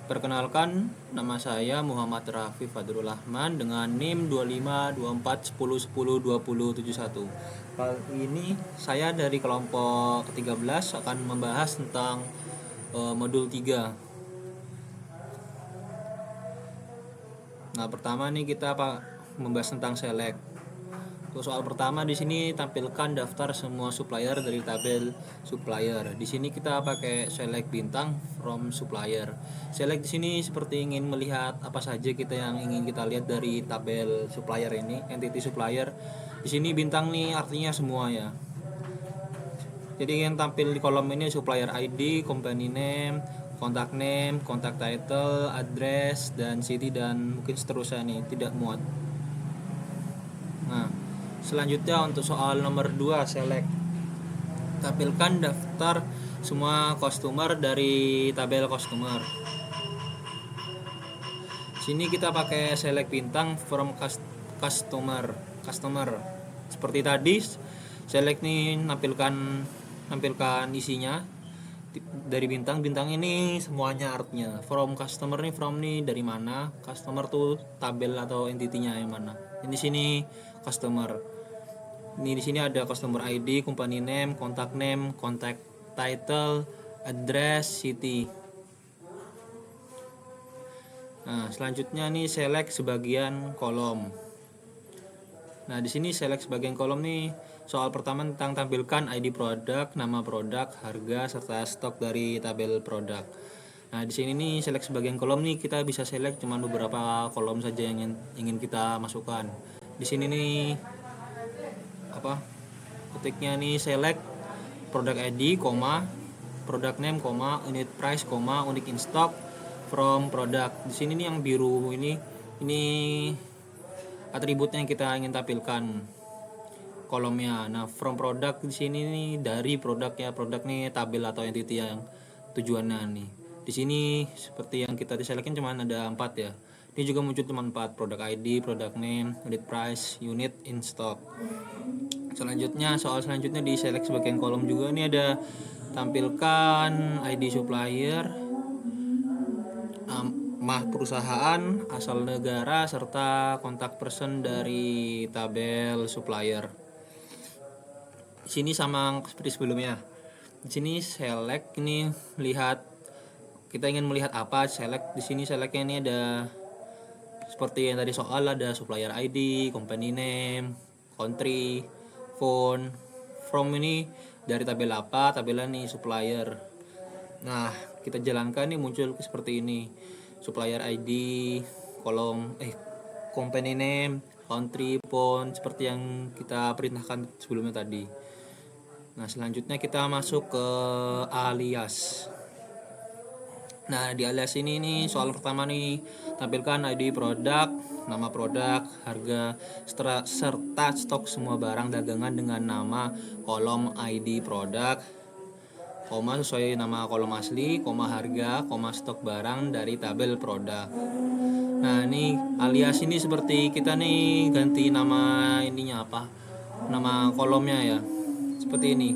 Perkenalkan, nama saya Muhammad Rafi Fadrul Rahman dengan NIM 252410102071. Kali ini saya dari kelompok ke-13 akan membahas tentang modul 3. Nah, pertama nih kita membahas tentang select. Soal pertama di sini tampilkan daftar semua supplier dari tabel supplier. Di sini kita pakai select bintang from supplier. Select di sini seperti ingin melihat apa saja yang ingin kita lihat dari tabel supplier ini, entity supplier. Di sini bintang nih artinya semua ya. Jadi yang tampil di kolom ini supplier ID, company name, contact name, contact title, address, dan city, dan mungkin seterusnya nih, tidak muat. Nah, selanjutnya untuk soal nomor 2 select. Tampilkan daftar semua customer dari tabel customer. Sini kita pakai select bintang from customer. Seperti tadi select nih nampilkan isinya dari bintang ini semuanya artinya. From customer nih, from nih dari mana, customer tuh tabel atau entitinya yang mana. Ini sini customer. Ini di sini ada customer ID, company name, contact title, address, city. Nah, selanjutnya nih select sebagian kolom. Nah, di sini select sebagian kolom nih. Soal pertama tentang tampilkan ID produk, nama produk, harga, serta stok dari tabel produk. Nah, di sini nih select sebagian kolom nih, kita bisa select cuma beberapa kolom saja yang ingin kita masukkan. Di sini nih ketiknya nih select product ID, product name, unit price, unique in stock from product. Di sini nih yang biru ini atributnya yang kita ingin tampilkan kolomnya. Nah, from product di sini nih dari produknya, produk nih tabel atau entity yang tujuannya nih. Di sini seperti yang kita diselekin cuma ada 4 ya. Ini juga muncul cuma 4, product ID, product name, unit price, unit in stock. Soal selanjutnya di select sebagian kolom juga nih ada tampilkan ID supplier, nama perusahaan, asal negara, serta kontak person dari tabel supplier. Di sini sama seperti sebelumnya. Di sini select ini kita ingin melihat apa, select. Di sini selectnya ini ada seperti yang tadi soal, ada supplier ID, company name, country, phone, from ini dari tabel apa, tabelan nih supplier. Nah, kita jalankan nih muncul seperti ini. Supplier ID, kolom company name, country, phone, seperti yang kita perintahkan sebelumnya tadi. Nah, selanjutnya kita masuk ke alias. Nah, di alias ini nih soal pertama nih tampilkan ID produk, nama produk, harga, serta stok semua barang dagangan dengan nama kolom ID produk, sesuai nama kolom asli, harga, stok barang dari tabel produk. Nah, ini alias ini seperti kita nih ganti nama ininya nama kolomnya ya, seperti ini.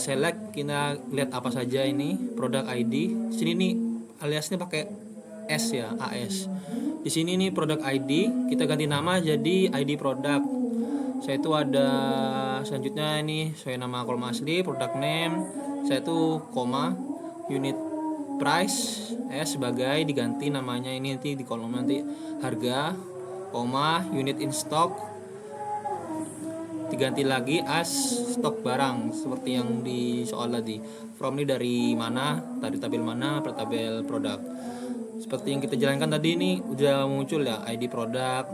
Select, kita lihat apa saja ini produk ID. Sini nih aliasnya pakai S ya, AS. Di sini nih produk ID kita ganti nama jadi ID produk. Saya itu ada selanjutnya ini sesuai nama kolom asli, produk name, saya itu unit price sebagai diganti namanya ini nanti di kolom nanti harga, unit in stock diganti lagi as stok barang seperti yang di soal tadi. From ini dari mana, dari tabel mana, tabel produk. Seperti yang kita jalankan tadi ini udah muncul ya ID produk.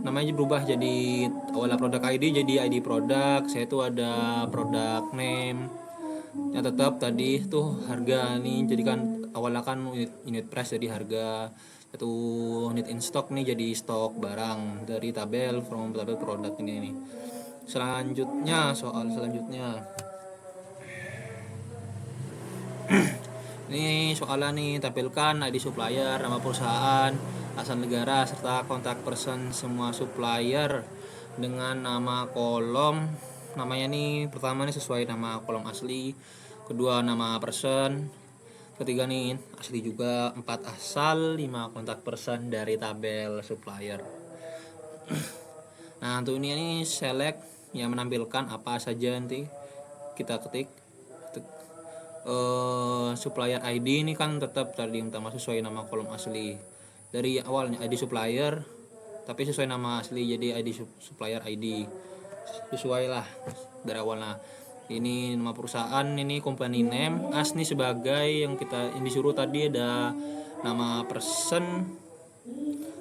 Namanya berubah jadi awalnya produk ID jadi ID produk. Saya itu ada produk name. Yang tetap tadi tuh harga nih jadikan awalnya kan unit price jadi harga. Satu unit in stock nih jadi stok barang dari tabel from tabel produk ini nih. Soal selanjutnya ini soalnya nih tampilkan ID supplier, nama perusahaan, asal negara, serta kontak person semua supplier dengan nama kolom. Namanya nih pertama nih sesuai nama kolom asli, kedua nama person, Ketiga nih asli juga, 4 asal, 5 kontak person dari tabel supplier. Nah untuk ini nih select yang menampilkan apa saja, nanti kita ketik. Supplier ID ini kan tetap tadi yang utama sesuai nama kolom asli dari awalnya, ID supplier tapi sesuai nama asli, jadi ID supplier ID sesuai lah dari awalnya. Ini nama perusahaan, ini company name, as nih sebagai yang disuruh tadi ada nama person,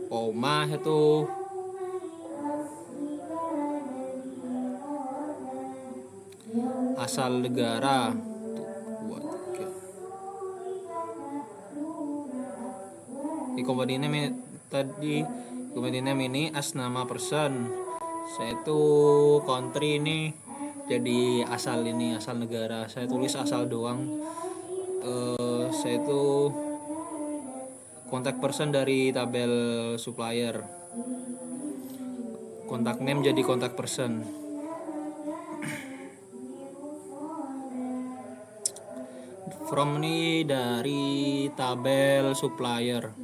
koma itu asal negara. Di company name tadi, company name ini as nama person, saya itu country ini jadi asal, ini asal negara, saya tulis asal doang. Saya itu kontak person dari tabel supplier, kontak name jadi kontak person. From ini dari tabel supplier.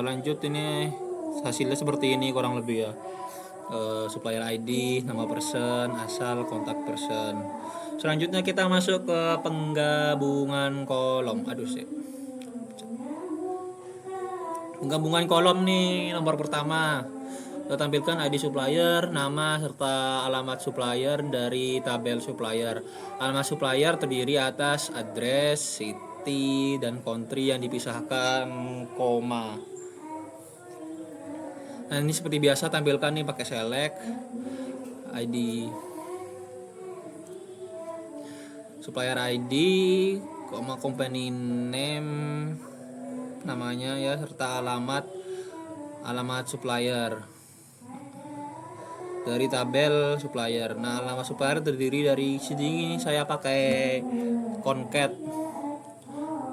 Lanjut, ini hasilnya seperti ini kurang lebih ya. Supplier ID, nama person, asal, kontak person. Selanjutnya kita masuk ke penggabungan kolom. Penggabungan kolom nih, nomor pertama kita tampilkan ID supplier, nama serta alamat supplier dari tabel supplier. Alamat supplier terdiri atas address, city, dan country yang dipisahkan koma. Nah ini seperti biasa tampilkan nih pakai select ID supplier ID, koma company name namanya ya, serta alamat supplier dari tabel supplier. Nah alamat supplier terdiri dari sini, saya pakai concat.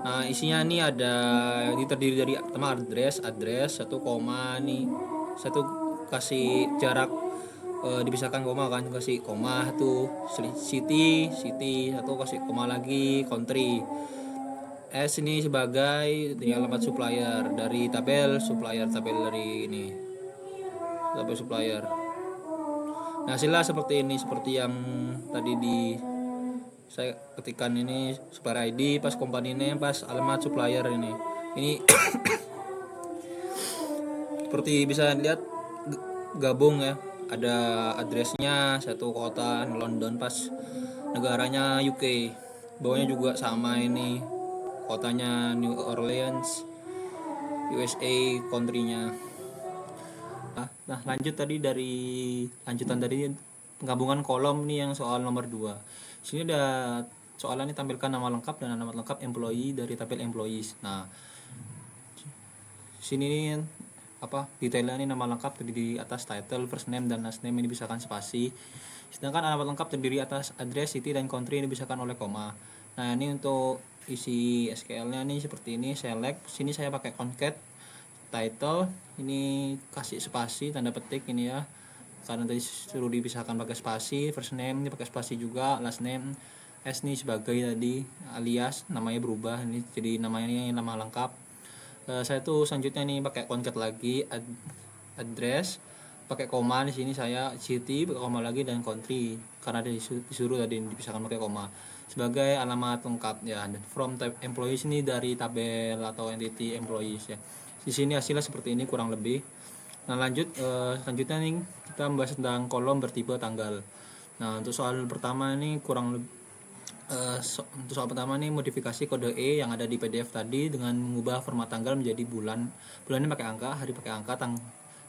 Nah isinya nih ada, ini terdiri dari pertama address 1 koma nih, satu kasih jarak dipisahkan koma kan, kasih koma tuh, city satu kasih koma lagi, country. S ini sebagai alamat supplier dari tabel supplier, tabel dari ini tabel supplier. Nah hasilnya seperti ini, seperti yang tadi saya ketikkan ini, supplier ID pas company name pas alamat supplier ini seperti bisa lihat gabung ya, ada addressnya satu kota London, pas negaranya UK, bawahnya juga sama, ini kotanya New Orleans USA, countrynya. Nah lanjut tadi, dari lanjutan dari penggabungan kolom nih yang soal nomor 2. Sini ada soalan ini, tampilkan nama lengkap dan alamat lengkap employee dari tabel employees. Nah sini detailnya ini, nama lengkap terdiri atas title, first name, dan last name ini dipisahkan spasi. Sedangkan alamat lengkap terdiri atas address, city, dan country ini dipisahkan oleh koma. Nah ini untuk isi SQL-nya nih seperti ini, select. Sini saya pakai concat. Title ini kasih spasi tanda petik ini ya, karena tadi suruh dipisahkan pakai spasi. First name ini pakai spasi juga, last name S nih sebagai tadi alias, namanya berubah ini jadi namanya ini nama lengkap. Saya tuh selanjutnya nih pakai concat lagi, address pakai koma, di sini saya city pakai koma lagi, dan country karena disuruh tadi dipisahkan pakai koma sebagai alamat lengkap ya. Dan from type employees ini dari tabel atau entity employees ya. Di sini hasilnya seperti ini kurang lebih. Nah lanjut, selanjutnya nih kita membahas tentang kolom bertipe tanggal. Nah untuk soal pertama ini untuk soal pertama nih, modifikasi kode E yang ada di PDF tadi dengan mengubah format tanggal menjadi bulannya pakai angka, hari pakai angka,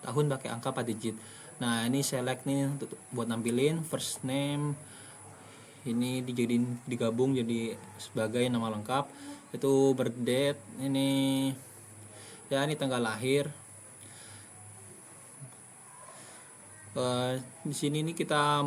tahun pakai angka 4 digit. Nah ini select nih untuk buat nampilin first name ini digabung jadi sebagai nama lengkap, itu birth date ini ya, ini tanggal lahir. Di sini nih kita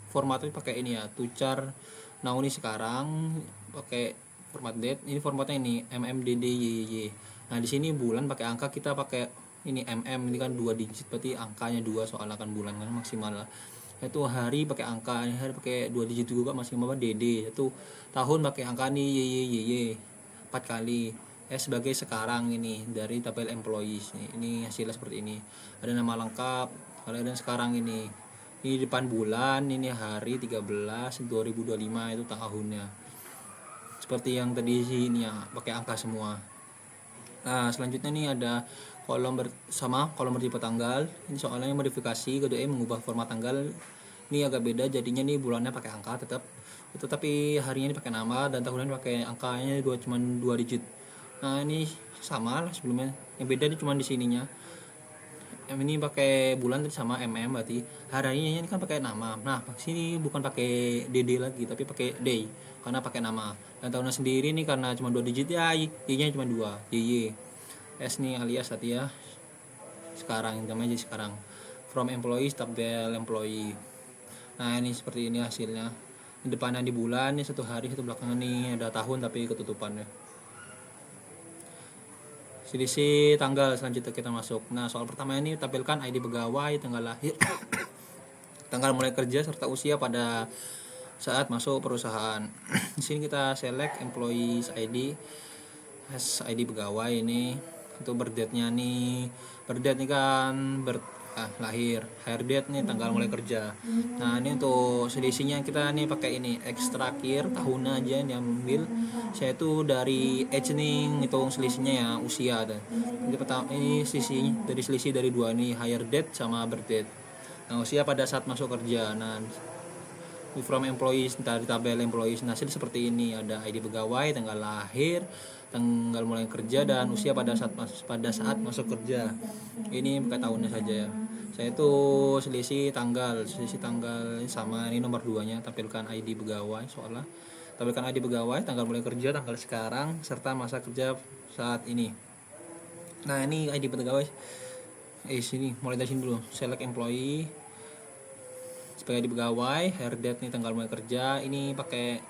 formatnya pakai ini ya, tucar. Nah ini sekarang pakai format date. Ini formatnya ini MMDDYY. Nah di sini bulan pakai angka, kita pakai ini ini kan 2 digit, berarti angkanya 2, soalnya kan bulan kan maksimal lah. Itu hari pakai angka, ini hari pakai 2 digit juga maksimal, DD. Itu tahun pakai angka nih YYYY 4 kali. Sebagai sekarang ini dari tabel employees nih. Ini hasilnya seperti ini. Ada nama lengkap, kalau ada sekarang ini depan bulan, ini hari 13/2025 itu tahunnya. Seperti yang tadi sini ya, pakai angka semua. Nah, selanjutnya nih ada kolom bersama kolom bertipe tanggal. Ini soalnya modifikasi kedua mengubah format tanggal. Ini agak beda, jadinya nih bulannya pakai angka tetap. Itu tapi harinya ini pakai nama dan tahunnya pakai angkanya cuman 2 digit. Nah, ini sama lah sebelumnya. Yang beda nih cuman di sininya. Ini pakai bulan sama berarti harinya ini kan pakai nama. Nah sini bukan pakai DD lagi tapi pakai day karena pakai nama. Dan tahunnya sendiri nih karena cuma 2 digit ya, Y-nya cuma 2, YY. S nih alias tadi ya, sekarang namanya jadi sekarang. From employees tabel employee. Nah ini seperti ini hasilnya. Di depannya di bulan, ini 1 hari, 1 belakangan nih ada tahun tapi ketutupannya. Selisih tanggal selanjutnya kita masuk. Nah soal pertama ini tampilkan ID pegawai, tanggal lahir, tanggal mulai kerja serta usia pada saat masuk perusahaan. Di sini kita select employees ID, ID pegawai ini. Untuk birth-date-nya nih, birth-date nih kan lahir, hire date nih tanggal mulai kerja. Nah ini untuk selisihnya kita nih pakai ini ekstrakir tahunnya aja yang diambil. Saya itu dari age nih ngitung selisihnya ya, usia ada. Jadi pertama ini selisih dari 2 nih, hire date sama birth date. Nah usia pada saat masuk kerja. Nah from employees dari tabel employees, nah seperti ini, ada ID pegawai, tanggal lahir, tanggal mulai kerja, dan usia pada saat masuk kerja. Ini pakai tahunnya saja. Saya itu selisih tanggal sama ini nomor 2 nya, tampilkan ID pegawai, soalnya tampilkan ID pegawai, tanggal mulai kerja, tanggal sekarang, serta masa kerja saat ini. Nah ini ID pegawai sini mulai dari sini dulu, select employee sebagai ID pegawai, hire date nih tanggal mulai kerja, ini pakai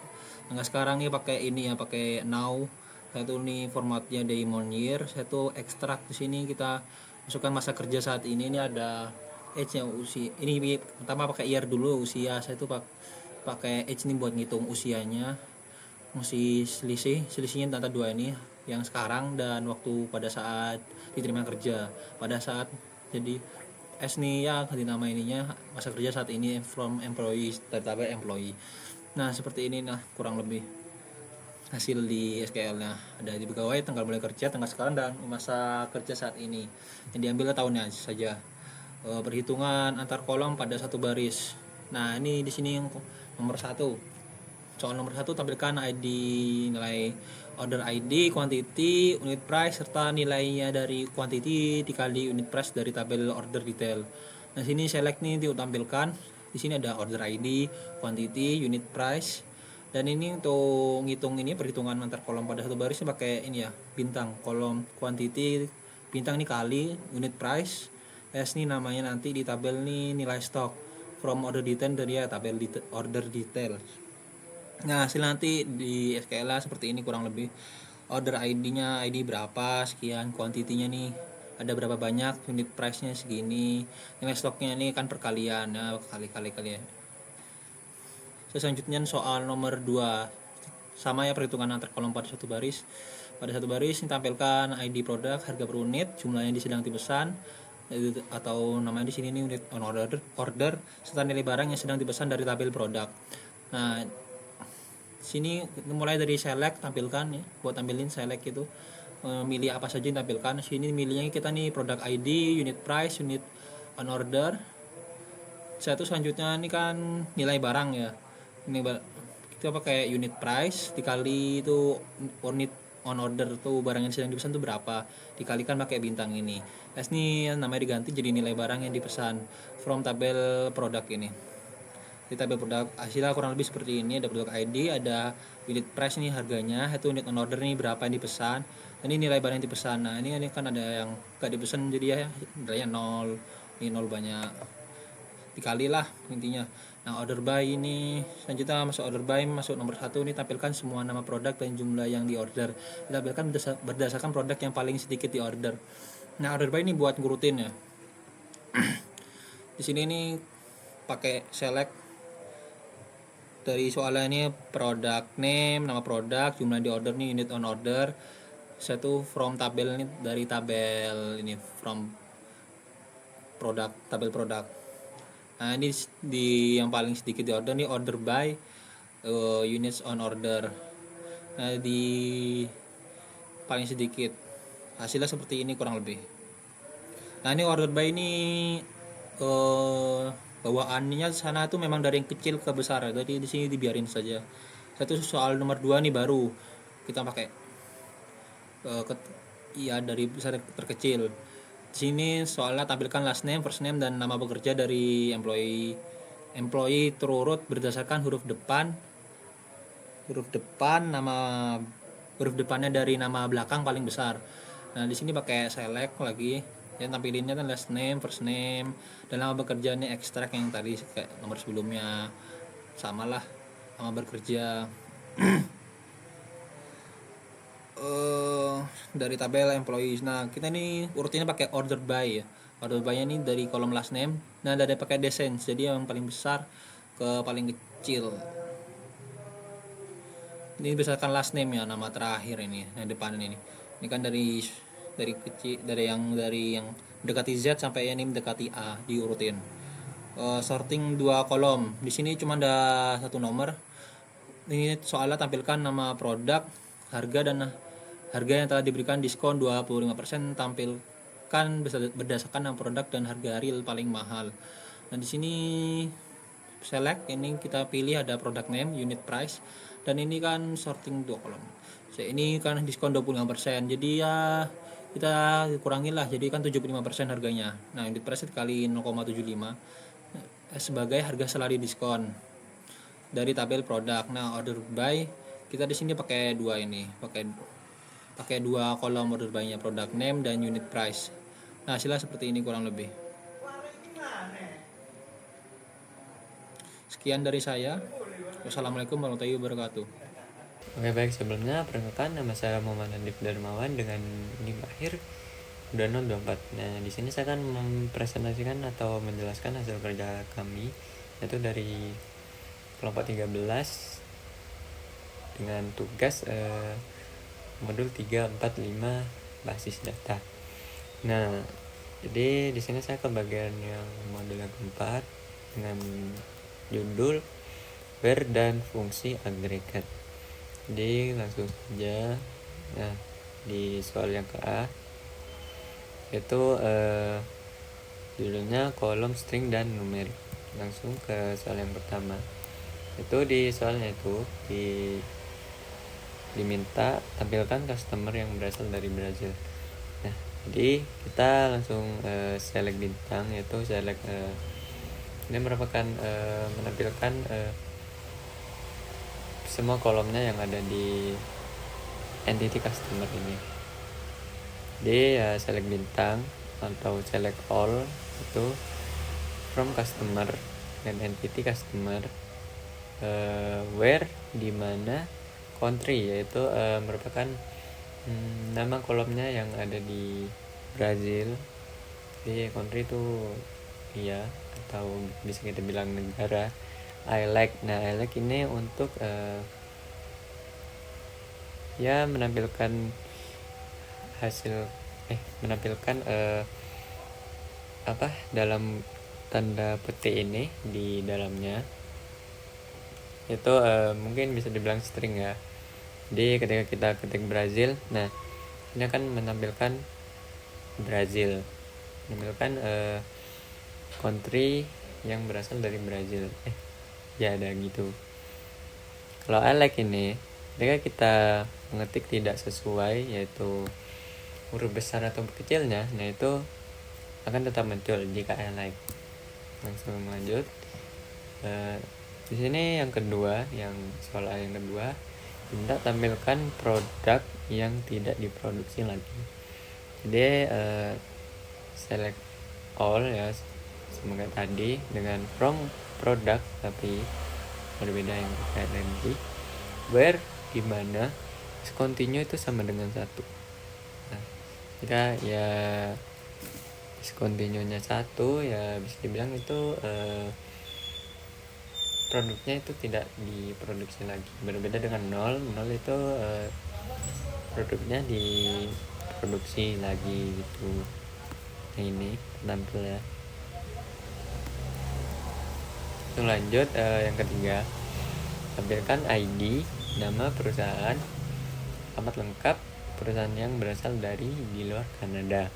tanggal sekarang nih pakai ini ya, pakai now. Satu nih formatnya day month year. Satu ekstrak di sini kita masukkan masa kerja saat ini. Ini ada age nya, usia. Ini pertama pakai year dulu, usia. Saya tuh pakai age nih buat ngitung usianya. Masih selisihnya antara 2 ini, yang sekarang dan waktu pada saat diterima kerja. Pada saat jadi S nih ya ganti nama ininya, masa kerja saat ini from employees dari tabel employee. Nah seperti ini, nah kurang lebih hasil di SQL nya. Ada di pegawai, tanggal mulai kerja, tanggal sekarang, dan masa kerja saat ini. Yang diambil tahunnya saja. Perhitungan antar kolom pada satu baris. Nah ini di sini yang nomor 1. Soal nomor 1 tampilkan ID, nilai order ID, quantity, unit price, serta nilainya dari quantity dikali unit price dari tabel order detail. Nah sini select nih ditampilkan. Di sini ada order ID, quantity, unit price. Dan ini untuk ngitung ini perhitungan antar kolom pada satu baris pakai ini ya, bintang. Kolom quantity bintang nih kali unit price, S nih namanya nanti di tabel nih nilai stok, from order detail dari ya tabel order detail. Nah hasil nanti di SQL seperti ini kurang lebih. Order ID-nya ID berapa sekian, quantity-nya nih ada berapa banyak, unit price-nya segini, nilai stoknya ini kan perkalian ya, kali ya. Selanjutnya soal nomor 2, sama ya, perhitungan antar kolom pada satu baris. Pada satu baris ditampilkan ID produk, harga per unit, jumlahnya sedang dipesan, atau namanya di sini nih unit on order, serta nilai barang yang sedang dipesan dari tabel produk. Nah sini mulai dari select, tampilkan ya, buat tampilin select itu milih apa saja ditampilkan. Sini milihnya kita nih produk ID, unit price, unit on order. Satu selanjutnya ini kan nilai barang ya, ini kita pakai unit price dikali itu unit on order tuh, barang yang sedang dipesan tuh berapa, dikalikan pakai bintang ini. S nih namanya diganti jadi nilai barang yang dipesan from tabel produk ini. Di tabel produk hasilnya kurang lebih seperti ini, ada produk ID, ada unit price nih harganya, itu unit on order nih berapa yang dipesan, ini nilai barang yang dipesan. Nah ini kan ada yang gak dipesan jadi ya nilainya 0, ini 0 banyak, dikali lah intinya. Nah, order by ini selanjutnya masuk order by, masuk nomor 1 ini tampilkan semua nama produk dan jumlah yang di order. Ditampilkan berdasarkan produk yang paling sedikit di order. Nah, order by ini buat ngurutin ya. Di sini ini pakai select dari soalnya ini product name, nama produk, jumlah di order nih, unit on order. Satu from tabel ini, dari tabel ini from produk, tabel produk. Nah, ini di yang paling sedikit di order nih order by units on order. Nah, di paling sedikit hasilnya seperti ini kurang lebih. Nah, ini order by ini bawaannya sana tuh memang dari yang kecil ke besar, jadi di sini dibiarin saja. Satu soal nomor 2 nih baru kita pakai iya dari besar terkecil. Di sini soalnya tampilkan last name, first name dan nama bekerja dari employee terurut berdasarkan huruf nama huruf depannya dari nama belakang paling besar. Nah, di sini pakai select lagi. Yang tampilinnya kan last name, first name, dan nama bekerjanya extract yang tadi kayak nomor sebelumnya. Samalah nama bekerja. Dari tabel employees. Nah, kita ini urutinnya pakai order by ya. Order by-nya ini dari kolom last name. Nah, dari pakai descent. Jadi yang paling besar ke paling kecil. Ini berdasarkan last name ya, nama terakhir ini, yang depan ini. Ini kan dari kecil, dari yang mendekati Z sampai yang ini mendekati A diurutin. Sorting 2 kolom. Di sini cuma ada 1 nomor. Ini soalnya tampilkan nama produk, harga dan harga yang telah diberikan diskon 25%, tampilkan berdasarkan nama produk dan harga real paling mahal. Nah, di sini select ini kita pilih ada product name, unit price, dan ini kan sorting 2 kolom. Ini kan diskon 25%. Jadi ya kita kurangin lah, jadi kan 75% harganya. Nah, unit price kali 0,75 sebagai harga setelah diskon dari tabel produk. Nah, order by kita di sini pakai 2 ini, pakai 2 kolom order by-nya, product name dan unit price. Nah, hasilnya seperti ini kurang lebih. Sekian dari saya. Wassalamualaikum warahmatullahi wabarakatuh. Oke, baik, sebelumnya perkenalkan, nama saya Muhammad Andif Darmawan dengan NIM akhir 2624. Nah, di sini saya akan mempresentasikan atau menjelaskan hasil kerja kami, yaitu dari kelompok 13 dengan tugas modul 345 basis data. Nah, jadi di sini saya ke bagian yang modul yang keempat dengan judul where dan fungsi agregat. Jadi langsung saja. Nah, di soal yang ke A itu judulnya kolom string dan numerik. Langsung ke soal yang pertama. Itu di soalnya itu diminta tampilkan customer yang berasal dari Brazil. Nah, jadi kita langsung select bintang, yaitu select ini merupakan menampilkan semua kolomnya yang ada di entity customer ini. Jadi select bintang atau select all itu from customer dan entity customer, where di mana country, yaitu merupakan nama kolomnya yang ada di Brazil. Jadi country itu iya, atau bisa kita bilang negara. I like ini untuk ya menampilkan hasil menampilkan dalam tanda petik ini di dalamnya itu mungkin bisa dibilang string ya. Jadi ketika kita ketik Brazil, nah ini akan menampilkan Brazil, menampilkan country yang berasal dari Brazil. Ya ada gitu. Kalau I like ini, ketika kita mengetik tidak sesuai, yaitu huruf besar atau kecilnya, nah itu akan tetap muncul jika I like. Langsung lanjut. Di sini yang kedua, yang soal A yang kedua, kita tampilkan produk yang tidak diproduksi lagi. Jadi select all ya, semoga tadi dengan from produk tapi berbeda yang terkait nanti. Where dimana discontinue itu sama dengan satu. Nah, jika ya discontinue-nya satu, ya bisa dibilang itu produknya itu tidak diproduksi lagi. Berbeda dengan nol itu produknya diproduksi lagi gitu. Nah, ini tampil ya. Langsung lanjut, yang ketiga, tampilkan ID, nama perusahaan, alamat lengkap perusahaan yang berasal dari di luar Kanada.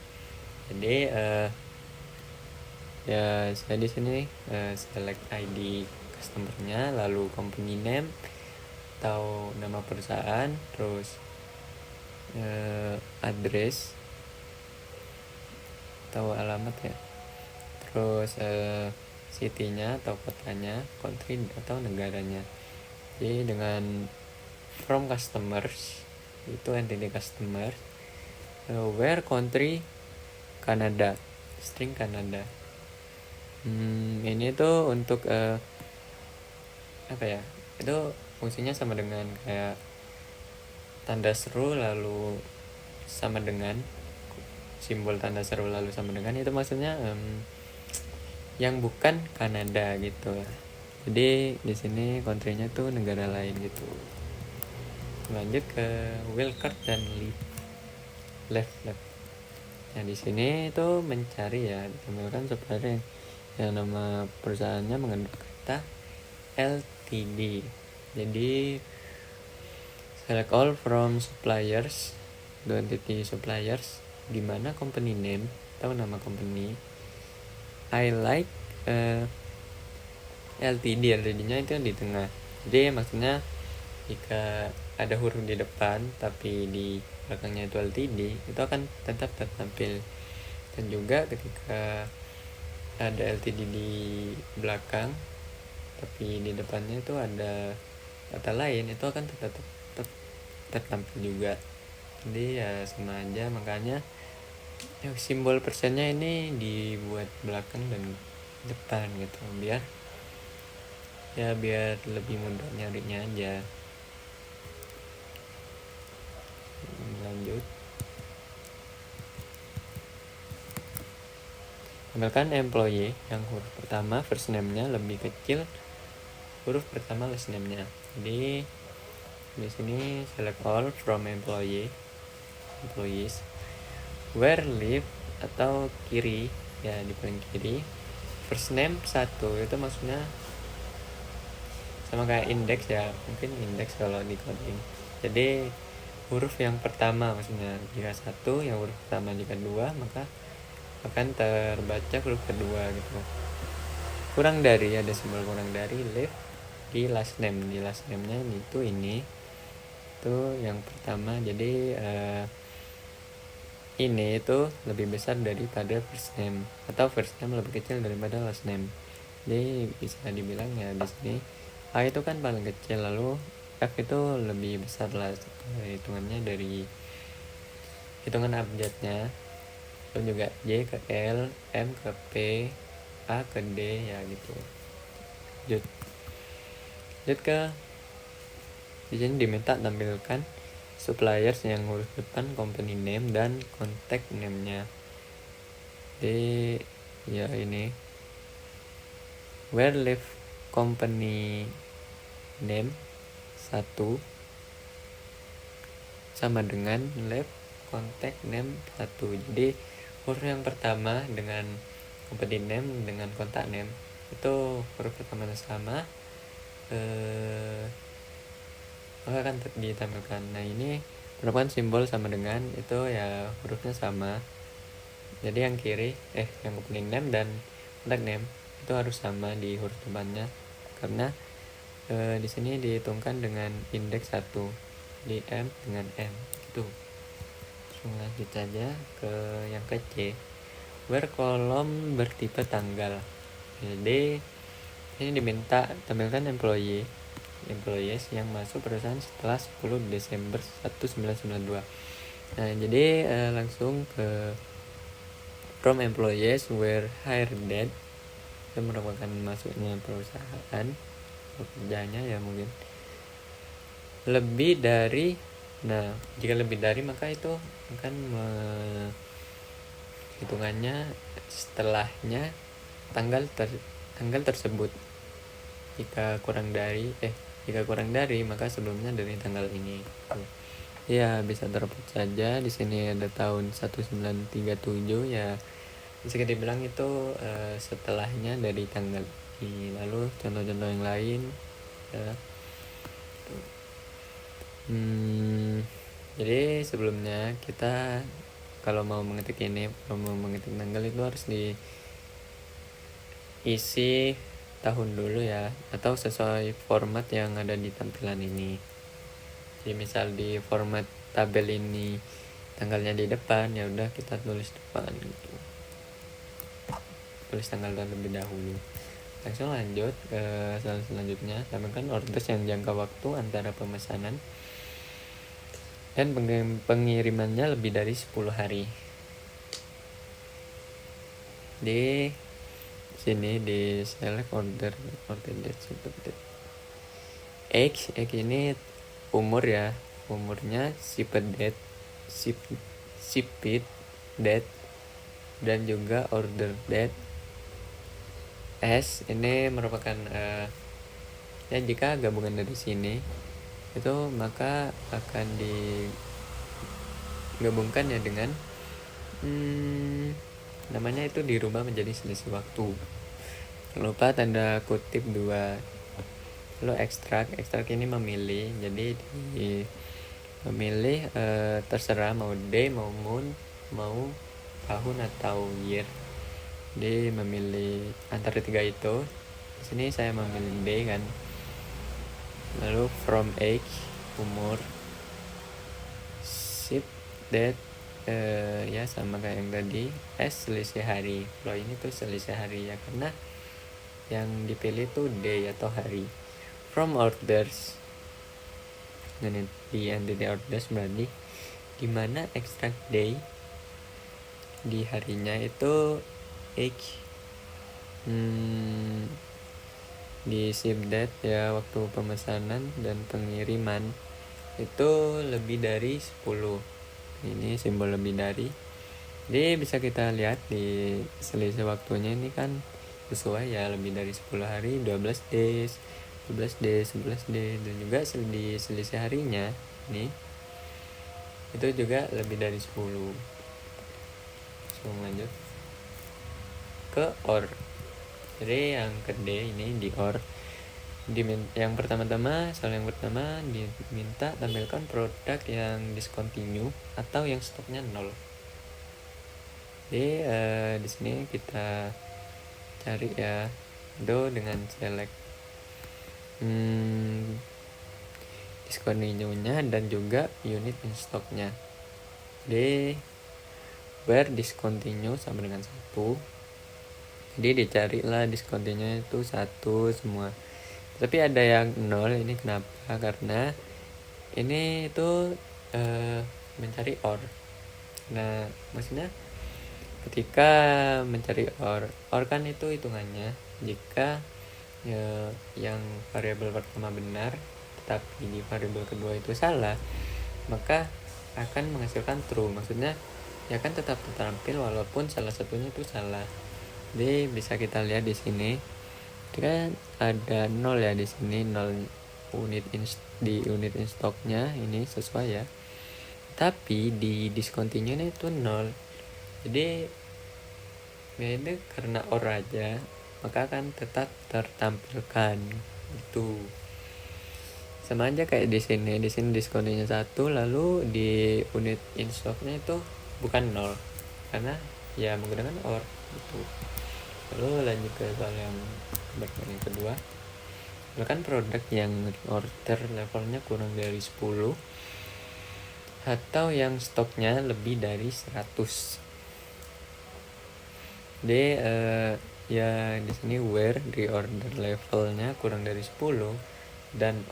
Jadi ya saya di sini select ID customernya, lalu company name atau nama perusahaan, terus address atau alamat ya, terus city-nya atau kotanya, country atau negaranya. Jadi dengan from customers itu entity customer, where country Kanada, string Kanada. Ini tuh untuk apa ya, itu fungsinya sama dengan kayak tanda seru lalu sama dengan, simbol tanda seru lalu sama dengan, itu maksudnya yang bukan Kanada gitu. Jadi di sini country-nya tuh negara lain gitu. Lanjut ke wildcard dan left. Nah di sini tuh mencari ya, ditampilkan supplier yang nama perusahaannya mengandung kata LTD. Jadi select all from suppliers, entity suppliers, di mana company name atau nama company. I like LTD-nya itu di tengah. Jadi maksudnya jika ada huruf di depan tapi di belakangnya itu LTD, itu akan tetap tertampil. Dan juga ketika ada LTD di belakang tapi di depannya itu ada kata lain, itu akan tetap tertampil juga. Jadi ya sama aja, makanya simbol persennya ini dibuat belakang dan depan gitu, biar lebih mudah nyarinya aja. Lanjut, tampilkan employee yang huruf pertama first name-nya lebih kecil huruf pertama last name-nya. Jadi di sini select all from employees, where live atau kiri ya, di paling kiri first name 1, itu maksudnya sama kayak index ya, mungkin index kalau di coding. Jadi huruf yang pertama maksudnya, jika 1 yang huruf pertama, jika 2 maka akan terbaca huruf kedua gitu. Kurang dari, ada simbol kurang dari, live di last name-nya itu yang pertama. Jadi ini itu lebih besar daripada first name, atau first name lebih kecil daripada last name. Jadi bisa dibilang ya di sini A itu kan paling kecil, lalu F itu lebih besar lah hitungannya dari hitungan abjadnya. Lalu juga J ke L, M ke P, A ke D ya gitu. Lanjut ke di sini diminta tampilkan suppliers yang huruf depan company name dan contact name-nya. Jadi ya ini where live company name 1 sama dengan live contact name 1. Jadi huruf yang pertama dengan company name dengan contact name itu huruf pertama sama, maka akan ditampilkan. Nah ini merupakan simbol sama dengan, itu ya hurufnya sama. Jadi yang kiri yang company name dan contact name itu harus sama di huruf depannya, karena di sini dihitungkan dengan indeks 1 di M dengan M gitu. Langsung lanjut saja ke yang ke C, where kolom bertipe tanggal. Jadi ini diminta tampilkan employees yang masuk perusahaan setelah 10 Desember 1992. Nah jadi langsung ke from employees where hired date, itu merupakan masuknya perusahaan kerjanya ya mungkin lebih dari. Nah, jika lebih dari maka itu akan hitungannya setelahnya tanggal tersebut. Jika kurang dari maka sebelumnya dari tanggal ini. Ya, bisa terput saja. Di sini ada tahun 1937 ya. Bisa dibilang itu setelahnya dari tanggal ini. Lalu contoh-contoh yang lain ya. Jadi sebelumnya kita kalau mau mengetik tanggal itu harus diisi tahun dulu ya, atau sesuai format yang ada di tampilan ini. Jadi misal di format tabel ini tanggalnya di depan, ya udah kita tulis depan gitu. Tulis tanggal terlebih dahulu. Langsung lanjut ke selanjutnya, tambahkan orders yang jangka waktu antara pemesanan dan pengirimannya lebih dari 10 hari. Di sini di select order date seperti X ini umur ya, umurnya shipped date dan juga order date. S ini merupakan ya jika gabungan dari sini itu maka akan digabungkan ya dengan namanya itu dirubah menjadi selisih waktu. Jangan lupa tanda kutip 2. Lalu ekstrak ini memilih, jadi memilih terserah mau day, mau month, mau tahun atau year. Jadi memilih antara 3 itu. Di sini saya memilih day kan. Lalu from age, umur, ship date ya sama kayak yang tadi. S selisih hari. Kalau ini tuh selisih hari ya, karena yang dipilih tuh day atau hari. From orders, dan di entity orders berarti dimana extract day di harinya itu X. Di ship date ya waktu pemesanan dan pengiriman itu lebih dari 10. Ini simbol lebih dari. Jadi bisa kita lihat di selisih waktunya ini kan sesuai ya, lebih dari 10 hari, 12 days, 11 days, 11 days, dan juga di selisih harinya nih itu juga lebih dari 10. So, lanjut ke OR. Jadi yang ke D ini di OR. Yang pertama-tama diminta tampilkan produk yang discontinue atau yang stoknya 0. Jadi di sini kita cari ya itu dengan select discontinue-nya dan juga unit in stock-nya. Jadi where discontinue sama dengan 1. Jadi dicarilah discontinue itu 1 semua. Tapi ada yang 0, ini kenapa? Karena ini itu mencari OR. Nah, maksudnya ketika mencari OR kan itu hitungannya jika yang variabel pertama benar tapi di variabel kedua itu salah, maka akan menghasilkan true. Maksudnya ya kan tetap tertampil walaupun salah satunya itu salah. Jadi bisa kita lihat di sini kan ada 0 ya, di sini 0 di unit in stocknya ini sesuai ya, tapi di discontinue itu 0. Jadi beda karena OR aja maka akan tetap tertampilkan itu. Sama aja kayak di sini diskonnya 1, lalu di unit in stocknya itu bukan 0 karena ya menggunakan OR gitu. Lalu lanjut ke soal yang berikutnya kedua. Bahkan produk yang order levelnya kurang dari 10 atau yang stoknya lebih dari 100. Jadi ya di sini where di order levelnya kurang dari 10 dan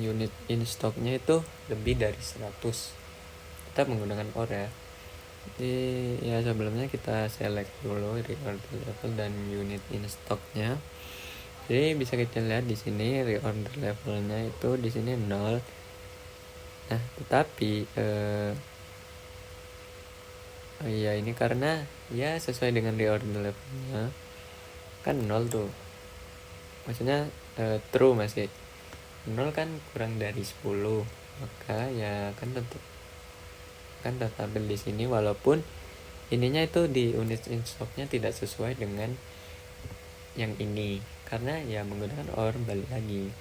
unit in stocknya itu lebih dari 100. Kita menggunakan OR ya. Jadi ya sebelumnya kita select dulu reorder level dan unit in stocknya. Jadi bisa kita lihat di sini reorder levelnya itu di sini 0. Nah, tetapi ya ini karena ya sesuai dengan reorder levelnya kan 0 tuh. Maksudnya true masih 0 kan kurang dari 10. Maka ya kan tetap tampil di sini walaupun ininya itu di unit in stocknya tidak sesuai dengan yang ini karena ya menggunakan OR balik lagi.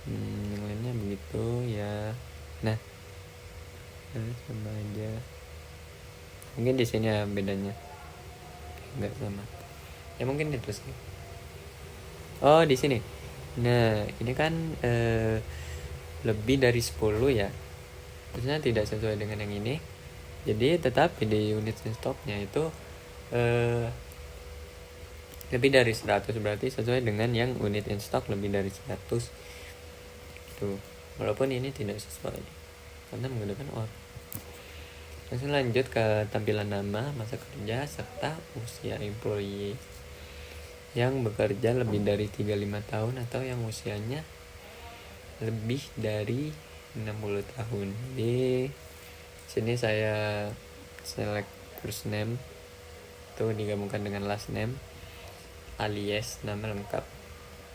Yang lainnya begitu ya. Nah, sama aja. Mungkin di sini ya bedanya nggak sama. Ya mungkin itu sih. Oh di sini. Nah ini kan lebih dari 10 ya. Maksudnya tidak sesuai dengan yang ini. Jadi tetapi di unit in stocknya itu lebih dari 100 berarti sesuai dengan yang unit in stock lebih dari 100 tuh. Walaupun ini tidak sesuai karena menggunakan OR. Langsung lanjut ke tampilan nama, masa kerja, serta usia employee yang bekerja lebih dari 35 tahun atau yang usianya lebih dari 60 tahun. Di sini saya select first name itu digabungkan dengan last name alias nama lengkap,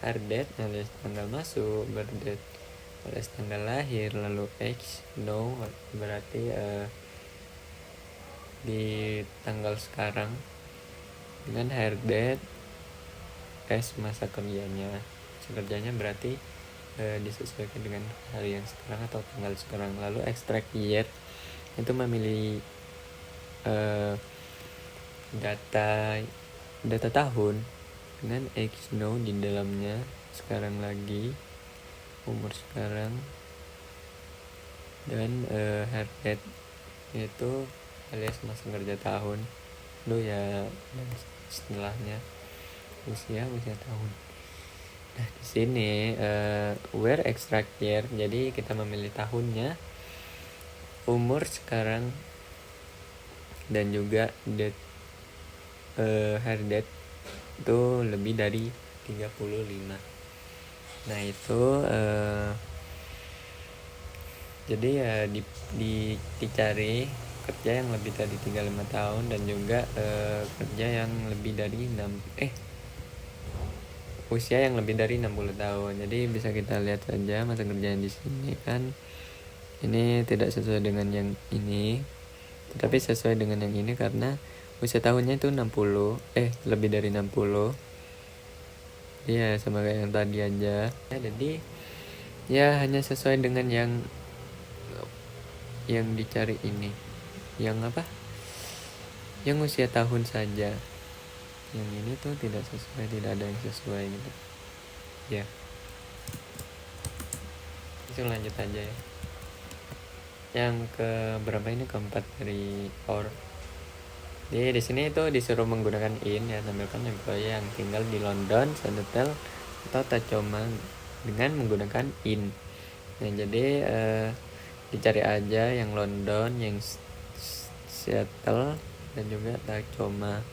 hire date alias tanggal masuk, birth date alias tanggal lahir, lalu age no berarti di tanggal sekarang, dengan hire date as masa kerjanya. Berarti disesuaikan dengan hari yang sekarang atau tanggal sekarang. Lalu extract year itu memilih data tahun dengan X no di dalamnya, sekarang lagi, umur sekarang, dan hire date yaitu alias masa kerja tahun itu ya, dan setelahnya usia tahun. Nah di sini where extract year, jadi kita memilih tahunnya, umur sekarang, dan juga date hire date itu lebih dari 35. Nah itu jadi ya dicari kerja yang lebih dari 35 tahun dan juga kerja yang lebih dari usia yang lebih dari 60 tahun. Jadi bisa kita lihat saja masa kerja di sini kan ini tidak sesuai dengan yang ini, tetapi sesuai dengan yang ini karena usia tahunnya itu 60, lebih dari 60. Ya sama kayak yang tadi aja. Ya, jadi ya hanya sesuai dengan yang dicari ini. Yang apa? Yang usia tahun saja. Yang ini tuh tidak sesuai, tidak ada yang sesuai gitu. Ya. Langsung lanjut aja ya. Yang ke berapa ini, keempat dari OR. Jadi di sini itu disuruh menggunakan in ya, tampilkan employee yang tinggal di London, Seattle atau Tacoma dengan menggunakan in. Nah jadi dicari aja yang London, yang Seattle dan juga Tacoma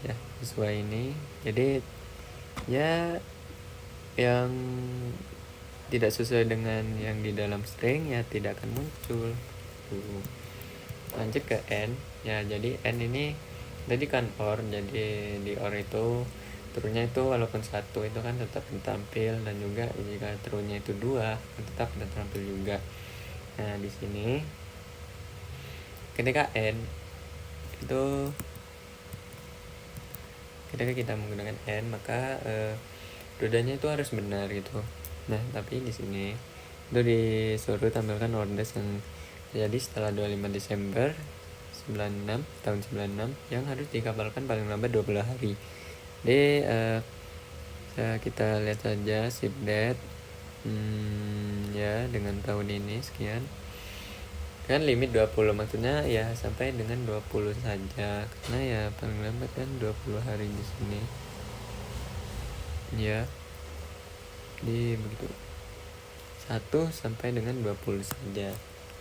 ya, sesuai ini. Jadi ya yang tidak sesuai dengan yang di dalam string ya tidak akan muncul tuh. Lanjut ke n ya, jadi n ini tadi kan or, jadi di or itu true-nya itu walaupun 1 itu kan tetap tampil, dan juga jika true-nya itu 2 tetap tampil juga. Nah di sini ketika n itu, ketika kita menggunakan n maka dudanya itu harus benar gitu. Nah tapi di sini itu disuruh tampilkan orders yang terjadi setelah 25 Desember 96 tahun 96 yang harus dikapalkan paling lambat 20 hari. Jadi kita lihat saja ship date ya dengan tahun ini sekian kan, limit 20, maksudnya ya sampai dengan 20 saja karena ya paling lambat kan 20 hari di sini ya. Jadi begitu, 1 sampai dengan 20 saja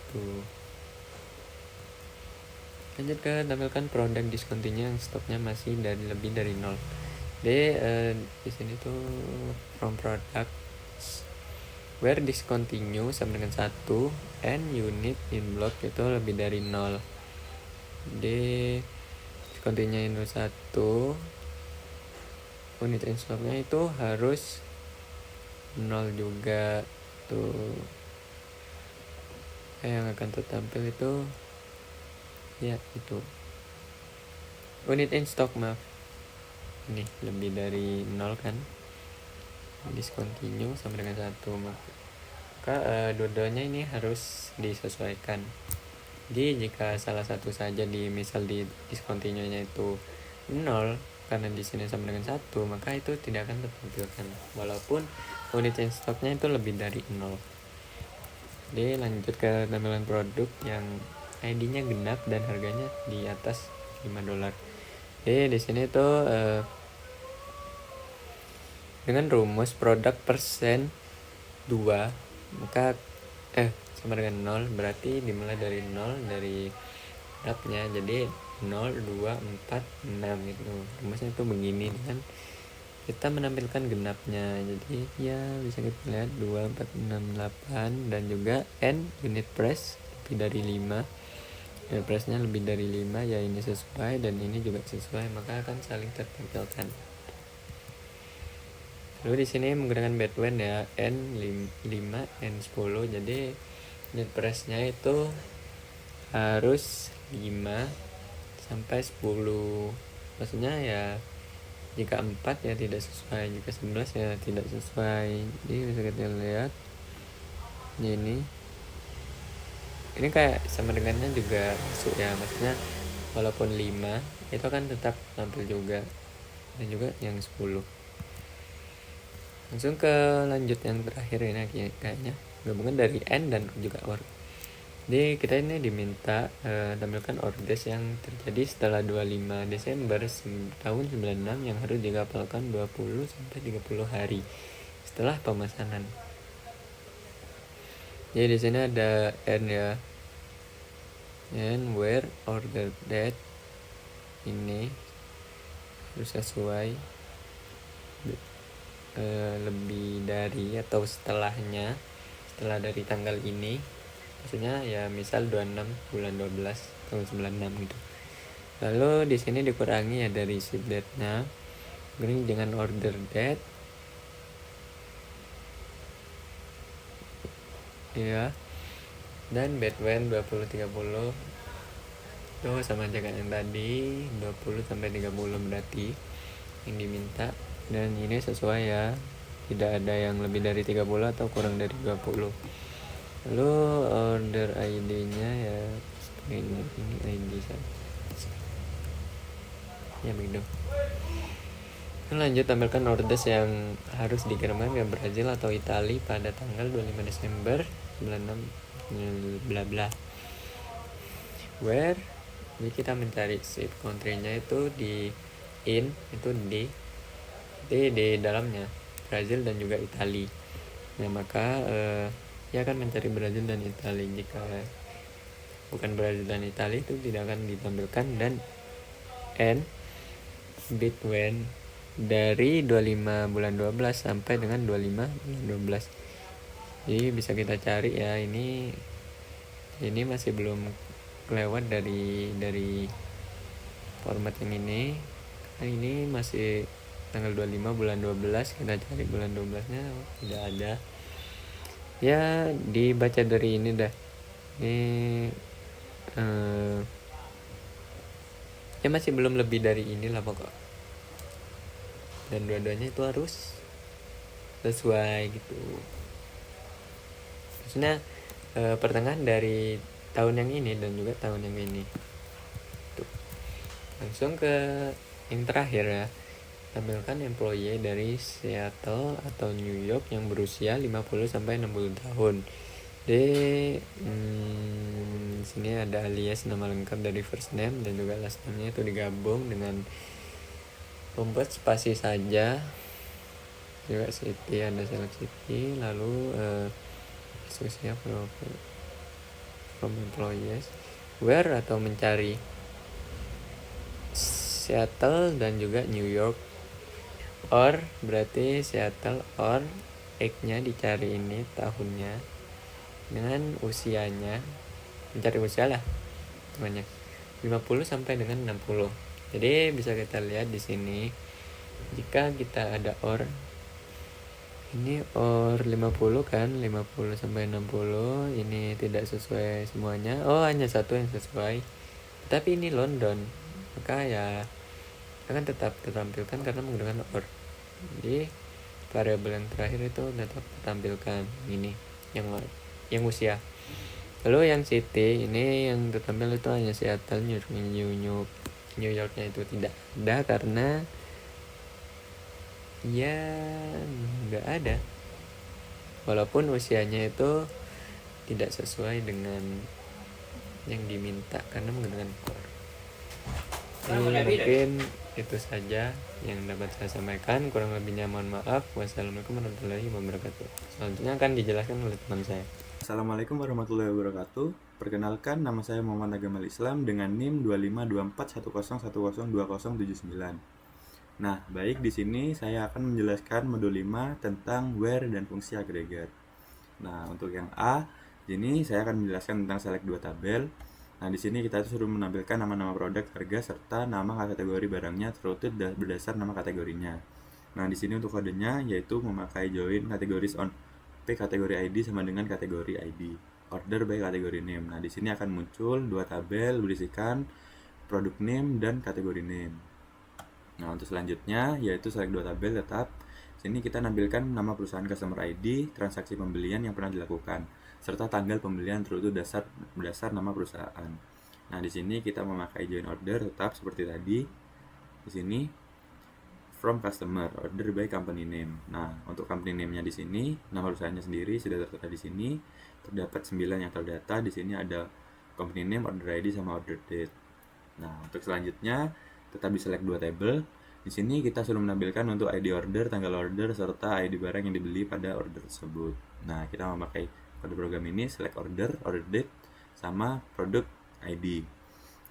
tuh. Lanjut ke tampilkan produk discontinue yang stoknya masih lebih dari 0. Di sini tuh from product where discontinue sama dengan 1 and unit in block itu lebih dari 0. Discontinue in 1, unit in stocknya itu harus 0 juga tuh. Yang akan tertampil itu ya itu unit in stock, maaf, ini lebih dari 0 kan, discontinue sama dengan 1, maka dua-duanya ini harus disesuaikan. Jadi jika salah satu saja misal di discontinue nya itu 0 karena di sini sama dengan 1, maka itu tidak akan tertampilkan walaupun unit in stocknya itu lebih dari 0. Jadi lanjut ke tampilan produk yang ID-nya genap dan harganya di atas $5. Jadi di sini tuh dengan rumus produk persen 2 maka sama dengan 0, berarti dimulai dari 0 dari genapnya, jadi 0, 2, 4, 6 gitu. Rumusnya itu begini, kan kita menampilkan genapnya, jadi ya bisa kita lihat 2, 4, 6, 8 dan juga N unit price lebih dari 5, unit price nya lebih dari 5, ya ini sesuai dan ini juga sesuai, maka akan saling tertampilkan. Lalu di sini menggunakan Batman ya, N5, N10, jadi unit price nya itu harus 5 sampai 10, maksudnya ya jika 4 ya tidak sesuai, jika 11 ya tidak sesuai. Jadi bisa kita lihat ini kayak sama dengannya juga masuk ya, maksudnya walaupun 5 itu kan tetap tampil juga, dan juga yang 10. Langsung ke lanjut yang terakhir ini kayaknya gabungan dari N dan juga OR. Jadi kita ini diminta tampilkan orders yang terjadi setelah 25 Desember tahun 96 yang harus dikapalkan 20 sampai 30 hari setelah pemesanan. Jadi di sini ada N ya. And where order date ini harus sesuai lebih dari atau setelahnya, setelah dari tanggal ini, maksudnya ya misal 26 bulan 12 tahun 96 gitu. Lalu di sini dikurangi ya dari ship date-nya, ini dengan order date ya, dan Batman 20-30 itu sama aja kan yang tadi, 20 sampai 30 berarti yang diminta, dan ini sesuai ya, tidak ada yang lebih dari 30 atau kurang dari 20. Lalu order ID-nya ya ini ID saja ya begitu. Lanjut tampilkan orders yang harus dikirimkan ke Brazil atau Italia pada tanggal 25 Desember 96 bla bla. Where jadi kita mencari ship country-nya itu di in, itu di dalamnya Brazil dan juga Italia. Nah maka dia akan mencari Brazil dan Italia. Jika bukan Brazil dan Italia itu tidak akan ditampilkan, dan N between dari 25 bulan 12 sampai dengan 25 bulan 12. Jadi bisa kita cari ya, ini masih belum kelewat dari format yang ini. Nah, ini masih tanggal 25 bulan 12, kita cari bulan 12 nya tidak ada ya, dibaca dari ini dah. Ini ya masih belum lebih dari inilah pokok, dan dua-duanya itu harus sesuai gitu, maksudnya pertengahan dari tahun yang ini dan juga tahun yang ini tuh. Langsung ke yang terakhir ya, tampilkan employee dari Seattle atau New York yang berusia 50 sampai 60 tahun. Sini ada alias nama lengkap dari first name dan juga last name-nya itu digabung dengan membuat spasi saja. Juga city, ada select city, lalu asosiasi from employees, where atau mencari Seattle dan juga New York. Or berarti Seattle, or X-nya dicari ini tahunnya dengan usianya, mencari usia lah semuanya 50 sampai dengan 60. Jadi bisa kita lihat di sini, jika kita ada or ini or 50 kan, 50 sampai 60 ini tidak sesuai semuanya. Oh, hanya satu yang sesuai. Tapi ini London, maka ya akan tetap ditampilkan karena menggunakan or. Jadi variabel yang terakhir itu tetap ditampilkan ini yang usia. Lalu yang city ini yang tertampil itu hanya Seattle, New Yorknya itu tidak ada karena ya nggak ada, walaupun usianya itu tidak sesuai dengan yang diminta karena menggunakan core. Mungkin itu saja yang dapat saya sampaikan, kurang lebihnya mohon maaf. Wassalamualaikum warahmatullahi wabarakatuh. Selanjutnya akan dijelaskan oleh teman saya. Assalamualaikum warahmatullahi wabarakatuh. Perkenalkan, nama saya Muhammad Agamal Islam dengan NIM 252410102079. Nah, baik, di sini saya akan menjelaskan modul 5 tentang where dan fungsi agregat. Nah, untuk yang A, ini saya akan menjelaskan tentang select dua tabel. Nah, di sini kita suruh menampilkan nama-nama produk, harga, serta nama kategori barangnya terurut berdasar nama kategorinya. Nah, di sini untuk kodenya yaitu memakai join kategoris on P kategori ID sama dengan kategori ID, order by kategori name. Nah, di sini akan muncul dua tabel berisikan produk name dan kategori name. Nah, untuk selanjutnya yaitu select dua tabel tetap. Sini kita nampilkan nama perusahaan customer ID, transaksi pembelian yang pernah dilakukan, serta tanggal pembelian terurut berdasar nama perusahaan. Nah, di sini kita memakai join order tetap seperti tadi. Di sini from customer, order by company name. Nah, untuk company name-nya di sini, nama perusahaannya sendiri sudah tertera di sini. Terdapat 9 yang terdata. Di sini ada company name, order ID, sama order date. Nah, untuk selanjutnya tetap di select dua table. Di sini kita suruh menampilkan untuk ID order, tanggal order, serta ID barang yang dibeli pada order tersebut. Nah, kita memakai kode program ini select order, order date, sama product ID.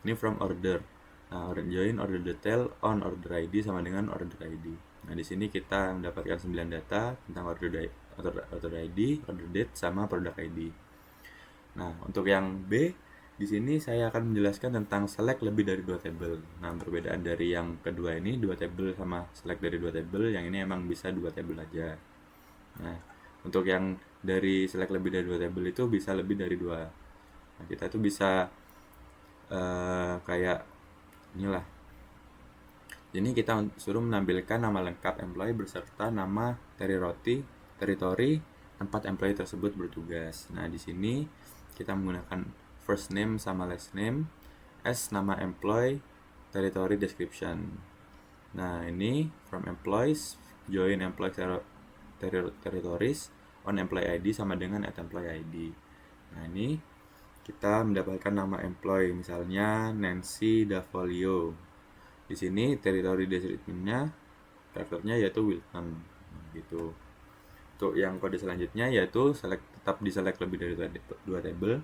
Ini from order. Nah, join order detail on order ID sama dengan order ID. Nah, di sini kita mendapatkan 9 data tentang order ID, order date, sama product ID. Nah, untuk yang B, di sini saya akan menjelaskan tentang select lebih dari dua table. Nah, perbedaan dari yang kedua ini, dua table sama select dari dua table, yang ini emang bisa dua table aja. Nah, untuk yang dari select lebih dari dua table itu bisa lebih dari dua. Nah, kita tuh bisa kayak inilah. Jadi kita suruh menampilkan nama lengkap employee beserta nama teritori tempat employee tersebut bertugas. Nah, di sini kita menggunakan first name sama last name as nama employee, territory description. Nah, ini from employees, join employee territories on employee ID sama dengan at employee ID. Nah, ini kita mendapatkan nama employee, misalnya Nancy Davolio. Di sini teritori description-nya karakternya yaitu Wilton, gitu. Untuk yang kode selanjutnya yaitu tetap di select lebih dari dua table.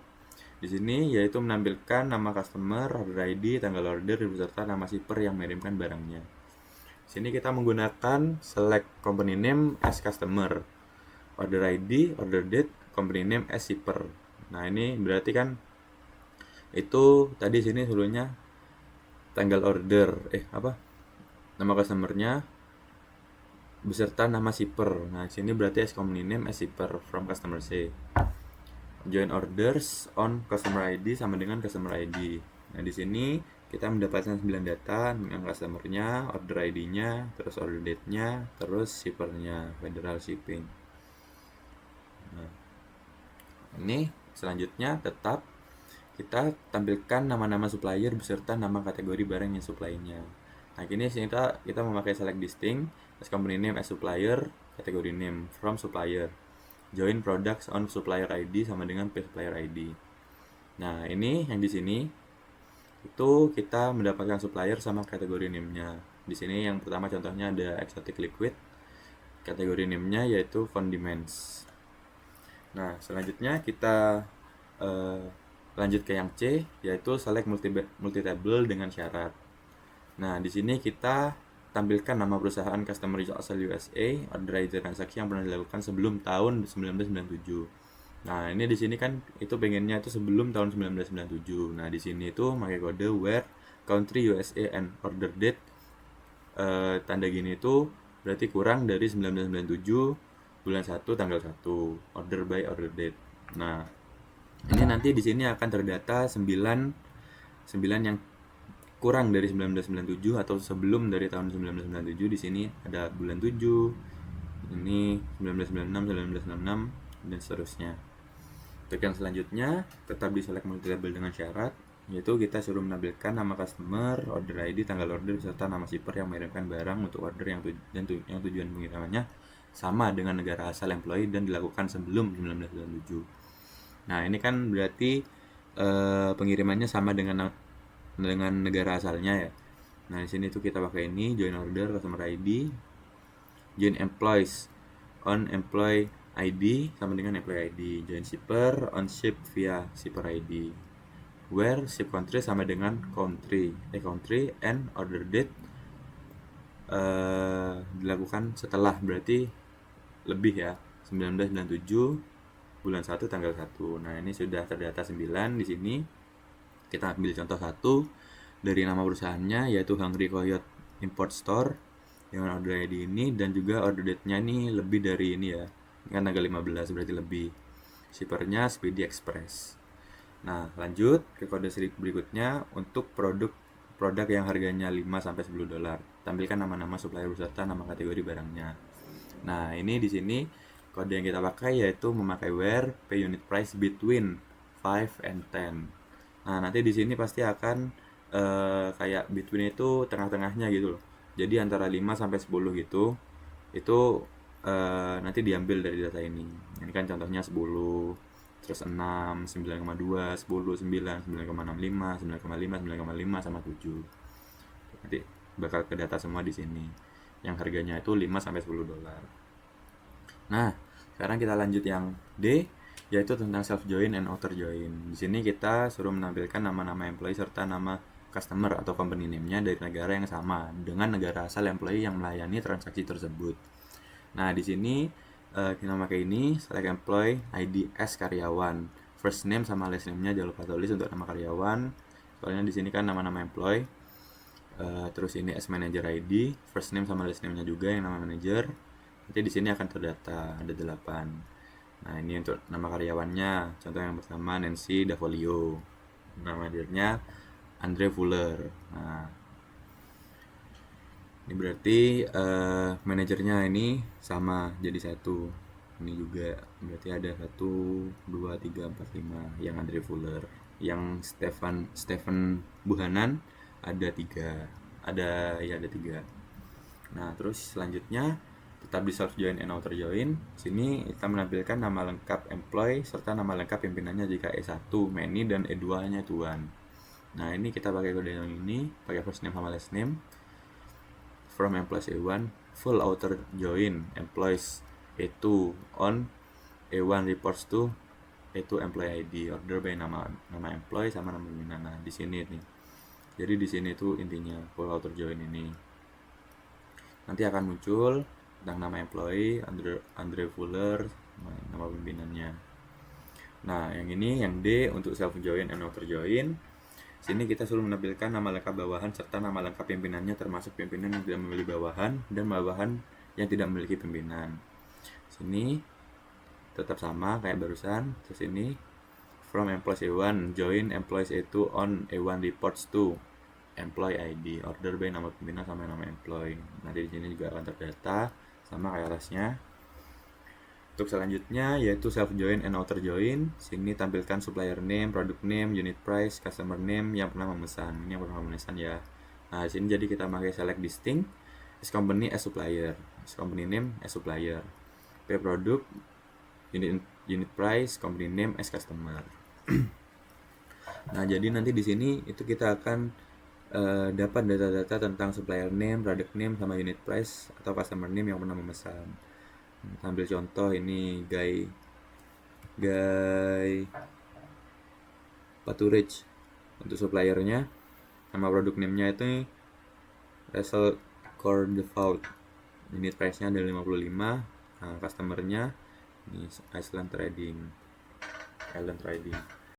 Di sini yaitu menampilkan nama customer, order ID, tanggal order, beserta nama shipper yang mengirimkan barangnya. Di sini kita menggunakan select company name as customer, order ID, order date, company name as shipper. Nah, ini berarti kan itu tadi sini dulunya tanggal order nama customernya beserta nama shipper. Nah, sini berarti as company name as shipper from customer C. Join orders on customer ID sama dengan customer ID. Nah, di sini kita mendapatkan 9 data dengan customernya, order ID-nya, terus order date-nya, terus shippernya, federal shipping. Nah, ini selanjutnya tetap kita tampilkan nama-nama supplier beserta nama kategori barang yang supply-nya. Nah, kini kita memakai select distinct as company name as supplier, kategori name from supplier. Join products on supplier ID sama dengan supplier ID. Nah, ini yang di sini itu kita mendapatkan supplier sama kategori name-nya. Di sini yang pertama contohnya ada exotic liquid. Kategori name-nya yaitu condiments. Nah, selanjutnya kita lanjut ke yang C, yaitu select multi table dengan syarat. Nah, di sini kita tampilkan nama perusahaan customer asal USA, order ID transaksi yang pernah dilakukan sebelum tahun 1997. Nah, ini di sini kan itu pengennya itu sebelum tahun 1997. Nah, di sini itu pakai kode where country USA and order date, tanda gini itu berarti kurang dari 1997 bulan 1 tanggal 1, order by order date. Nah, ini nanti di sini akan terdata 9 yang kurang dari 1997 atau sebelum dari tahun 1997. Di sini ada bulan 7, ini 1996, 1966 dan seterusnya. Untuk yang selanjutnya tetap di select multi label dengan syarat, yaitu kita suruh menampilkan nama customer, order ID, tanggal order serta nama shipper yang mengirimkan barang untuk order yang tujuan pengirimannya sama dengan negara asal employee dan dilakukan sebelum 1997. Nah, ini kan berarti pengirimannya sama dengan negara asalnya ya. Nah, di sini tuh kita pakai ini join order customer ID, join employees on employee ID sama dengan employee ID, join shipper on ship via shipper ID, where ship country sama dengan country and order date dilakukan setelah, berarti lebih ya, 1997 bulan 1 tanggal 1. Nah, ini sudah terdata 9 di sini. Kita ambil contoh satu dari nama perusahaannya, yaitu Hungry Coyote Import Store dengan order ID ini, dan juga order date-nya ini lebih dari ini ya. Ini kan tanggal 15 berarti lebih. Shippernya Speedy Express. Nah, lanjut ke kode seri berikutnya untuk produk yang harganya 5 sampai 10 dolar. Tampilkan nama-nama supplier beserta nama kategori barangnya. Nah, ini di sini kode yang kita pakai yaitu memakai where pay unit price between 5 and 10. Nah, nanti di sini pasti akan kayak between itu tengah-tengahnya gitu loh. Jadi antara 5 sampai 10 gitu. Itu nanti diambil dari data ini. Ini kan contohnya 10, terus 6, 9,2, 10, 9, 9,65, 9,5, 9,5 sama 7. Nanti bakal ke data semua di sini. Yang harganya itu 5 sampai 10 dolar. Nah, sekarang kita lanjut yang D, yaitu tentang self join and author join. Di sini kita suruh menampilkan nama-nama employee serta nama customer atau company name-nya dari negara yang sama dengan negara asal employee yang melayani transaksi tersebut. Nah, di sini kita pakai ini select employee ID as karyawan, first name sama last name-nya jangan lupa tulis untuk nama karyawan, soalnya di sini kan nama-nama employee. Terus ini as manager ID, first name sama last name-nya juga yang nama manager. Nanti di sini akan terdata ada 8. Nah, ini untuk nama karyawannya, contoh yang pertama Nancy Davolio, nama manajernya Andre Fuller. Nah, ini berarti manajernya ini sama jadi satu. Ini juga berarti ada 1, 2, 3, 4, 5 yang Andre Fuller. Yang Stephen Buhanan ada 3. Ada 3. Nah, terus selanjutnya tetap di self join and outer join. Sini kita menampilkan nama lengkap employee serta nama lengkap pimpinannya jika E1 many dan E2-nya tuan. Nah, ini kita pakai kode yang ini, pakai first name sama last name. From employees A1 full outer join employees A2 on A1 reports to A2 employee ID, order by nama employee sama nama pimpinan. Nah, di sini nih. Jadi di sini tuh intinya full outer join ini. Nanti akan muncul tentang nama employee, Andre Fuller, nama pimpinannya. Nah, yang ini yang D untuk self join and outer join. Sini kita suruh menampilkan nama lengkap bawahan serta nama lengkap pimpinannya, termasuk pimpinan yang tidak memiliki bawahan dan bawahan yang tidak memiliki pimpinan. Sini tetap sama kayak barusan. Terus ini from employees A1 join employees A2 on A1 reports to employee ID, order by nama pimpinan sama nama employee. Nanti di sini juga akan terdata sama kayak atasnya. Untuk selanjutnya yaitu self join and outer join. Sini tampilkan supplier name, product name, unit price, customer name yang pernah memesan. Ini yang pernah memesan ya. Nah, sini jadi kita pakai select distinct, as company as supplier, as company name as supplier, pay product, unit price, company name as customer. Nah, jadi nanti di sini itu kita akan dapat data-data tentang supplier name, product name, sama unit price atau customer name yang pernah memesan. Ambil contoh ini Guy Paturage untuk suppliernya, nama produk name-nya itu Russell Core Default, unit price-nya ada 55. Nah, customer-nya ini Island Trading.